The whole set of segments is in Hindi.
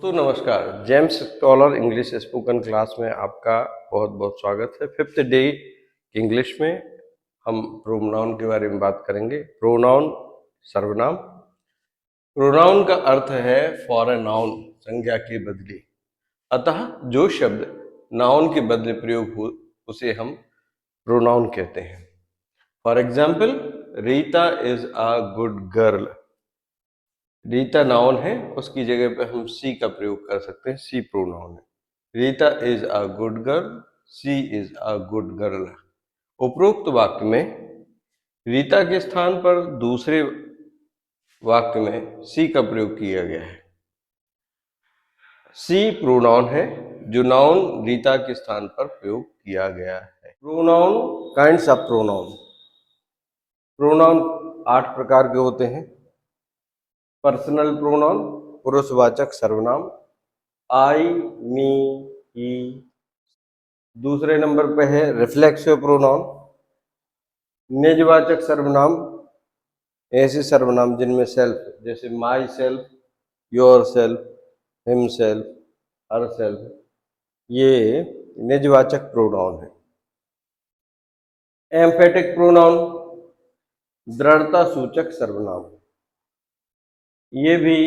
दोस्तों नमस्कार। James scholar English spoken class में आपका बहुत बहुत स्वागत है। फिफ्थ डे इंग्लिश में हम प्रोनाउन के बारे में बात करेंगे। प्रोनाउन सर्वनाम। प्रोनाउन का अर्थ है फॉर ए नाउन, संज्ञा के बदले। अतः जो शब्द नाउन के बदले प्रयोग हो उसे हम प्रोनाउन कहते हैं। For example, Rita is a good girl. Rita noun है, उसकी जगह पे हम सी का प्रयोग कर सकते हैं। सी प्रोनाउन है। Rita is a good girl, she is a good girl. उपरोक्त वाक्य में रीता के स्थान पर दूसरे वाक्य में सी का प्रयोग किया गया है। सी प्रोनाउन है जो नाउन रीता के स्थान पर प्रयोग किया गया है। Pronoun, kinds of pronoun. Pronoun 8 प्रकार के होते हैं। पर्सनल प्रोनाउन, पुरुषवाचक सर्वनाम। आई, मी, ही। दूसरे नंबर पे है रिफ्लेक्सिव प्रोनाउन, निजवाचक सर्वनाम। ऐसे सर्वनाम जिनमें सेल्फ, जैसे my self, your self, him self, her self, ये निजवाचक प्रोनाउन है। एम्फेटिक प्रोनाउन, दृढ़ता सूचक सर्वनाम। ये भी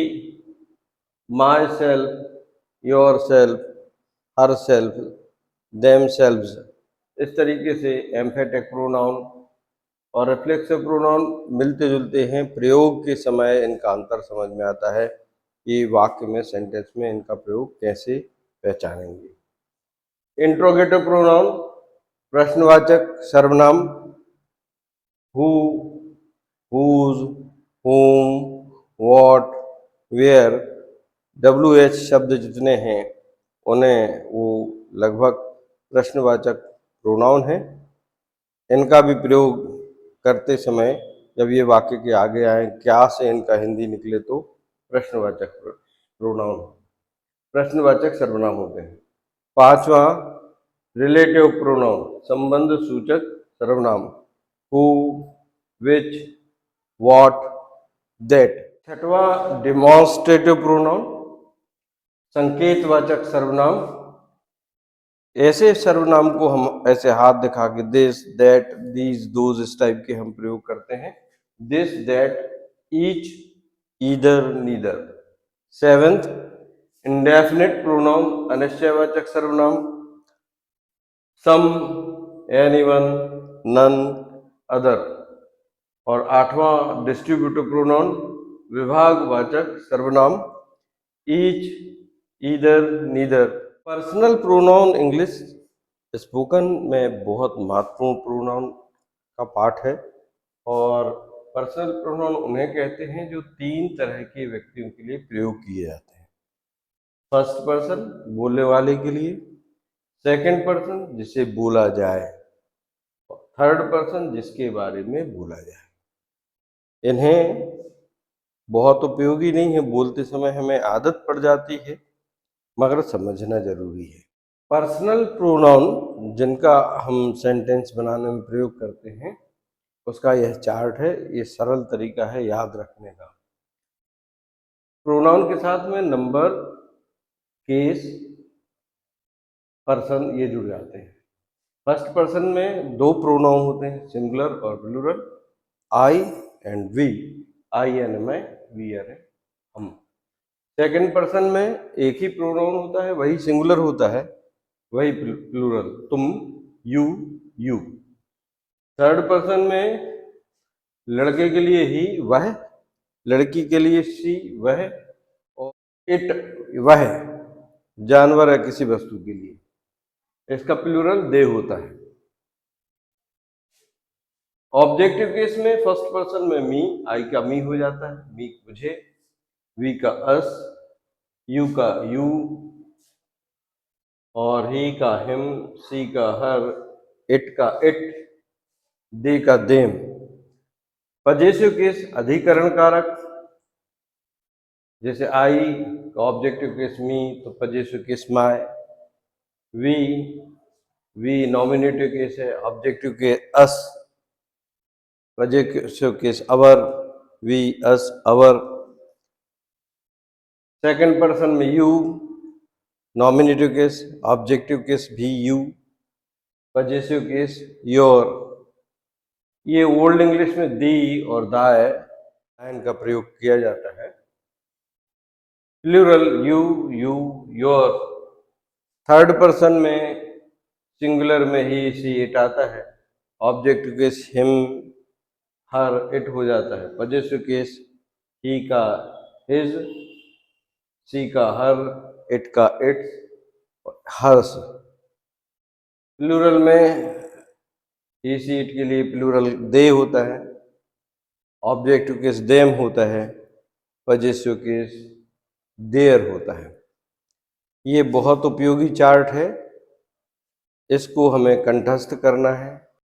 my self, your self, her self, them selves, इस तरीके से एम्फेटिक प्रोनाउन और रिफ्लेक्सिव प्रोनाउन मिलते जुलते हैं। प्रयोग के समय इनका अंतर समझ में आता है कि वाक्य में, सेंटेंस में इनका प्रयोग कैसे पहचानेंगे। इंट्रोगेटिव प्रोनाउन, प्रश्नवाचक सर्वनाम। Who, whose, whom, what, where, WH शब्द जितने हैं उन्हें वो लगभग प्रश्नवाचक प्रोनाउन है। इनका भी प्रयोग करते समय जब ये वाक्य के आगे आए, क्या से इनका हिंदी निकले तो प्रश्नवाचक प्रोनाउन, प्रश्नवाचक सर्वनाम होते हैं। 5वां रिलेटिव प्रोनाउन, संबंध सूचक सर्वनाम। Who, which, what, that. 6वां डिमॉन्स्ट्रेटिव प्रोनाउन, संकेतवाचक सर्वनाम। ऐसे सर्वनाम को हम ऐसे हाथ दिखा के दिस, दैट, दीज, दोज, इस टाइप के हम प्रयोग करते हैं। This, that, each, either, neither. 7th indefinite pronoun, अनिश्चयवाचक सर्वनाम। Some, anyone, none, other. और 8वां डिस्ट्रीब्यूटिव प्रोनाउन, विभागवाचक सर्वनाम। Each, either, neither. Personal pronoun English spoken में बहुत महत्वपूर्ण प्रोनाउन का पार्ट है। और पर्सनल प्रोनाउन उन्हें कहते हैं जो 3 तरह के व्यक्तियों के लिए प्रयोग किए जाते हैं। फर्स्ट पर्सन, बोलने वाले के लिए। सेकंड पर्सन, जिसे बोला जाए। थर्ड पर्सन, जिसके बारे में बोला जाए। इन्हें बहुत उपयोगी नहीं है, बोलते समय हमें आदत पड़ जाती है, मगर समझना जरूरी है। पर्सनल प्रोनाउन जिनका हम सेंटेंस बनाने में प्रयोग करते हैं, उसका यह चार्ट है। ये सरल तरीका है याद रखने का। प्रोनाउन के साथ में नंबर, केस, पर्सन ये जुड़ जाते हैं। फर्स्ट पर्सन में 2 प्रोनाउन होते हैं, सिंगुलर और plural. I and we. I यानी मैं, वी यानी हम। सेकंड पर्सन में एक ही प्रोनाउन होता है, वही सिंगुलर होता है, वही प्लूरल, तुम, यू, यू। थर्ड पर्सन में लड़के के लिए ही, वह, लड़की के लिए शी, वह, और इट, वह, जानवर है किसी वस्तु के लिए, इसका प्लूरल दे होता है। ऑब्जेक्टिव केस में फर्स्ट पर्सन में मी, आई का मी हो जाता है, मी मुझे, वी का अस, यू का यू, और ही का हिम, सी का हर, इट का इट, दे का देम। पजेसिव केस अधिकरण कारक, जैसे आई का ऑब्जेक्टिव केस मी, तो possessive case my. We, we nominative case है, objective case us, possessive case our, we, us, our. Second person में you, nominative case, objective case भी यू, पजेसिव केस योर। ये ओल्ड इंग्लिश में दी और दा है, का प्रयोग किया जाता है। Plural you, you, your. Third person में सिंगुलर में ही, सी, इट आता है। Objective case him, her, it हो जाता है। पजेसिव केस ही का हिज, सी का हर, इट का इट्स, हर्स। प्लूरल में ही, सी, इट के लिए प्लूरल दे होता है। ऑब्जेक्टिव केस देम होता है। पजेसिव केस देयर होता है। ये बहुत उपयोगी चार्ट है, इसको हमें कंठस्थ करना है।